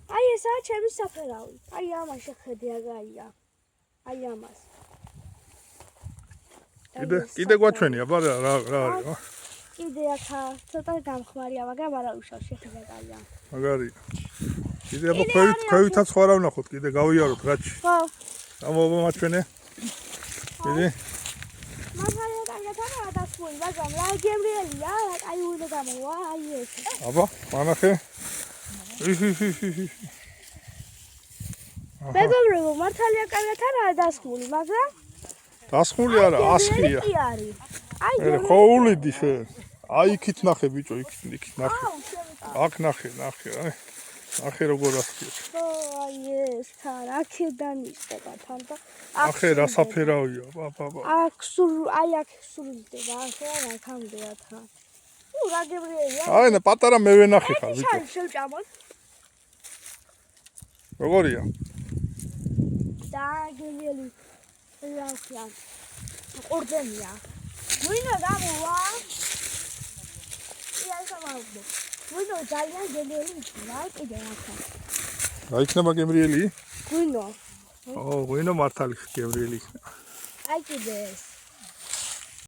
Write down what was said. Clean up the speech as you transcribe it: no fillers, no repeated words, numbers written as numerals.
აი ესაა ჩემი საფერავი. აი ამას შეხედე აგაია. აი ამას. კიდე გვაჩვენია, ბარა რა არის? კიდე ახლა ცოტა გამხმარია, მაგრამ არა უშავს შეხედე აგაია. მაგარი. კიდე აბა ქვევითაც სხვა რა ვნახოთ, კიდე გავიაროთ რაჩი. ხო. ამოობა მაჩვენე. კიდე მაგალითად კარგად დასმული, მაგრამ რა გემრიელია, აი უნდა გამოვა, აი ეს. აბა, მანახე. მეგობრებო, მართალია კარგად არაა დასმული, მაგრამ დასხმული არა, ასხია. აი ხო ულიდი შენ. აი იქით ნახე ბიჭო, იქით ნახე. აქ ნახე, აი. ნახე როგორ ასხია. ხო, აი ეს თან, აქედან ისტება თან და ახე რა საფერავია, ბაბა. აქ სრულდება, ახლა რა ქამდეა თან. რა გემრიელია. აი ნა პატარა მე ვენახე ხარ ბიჭო. აი შევჭამოთ. როგორია? და გემრიელი. რა ქვია? ყორდენია. ვინო გამოვა? იასამავდო. ვინო ძალიან გემრიელი იქნება, კიდე ახლა. რა იქნება გემრიელი? ვინო? ო, ვინო მართალი გემრიელი იქნება. აი კიდე ეს.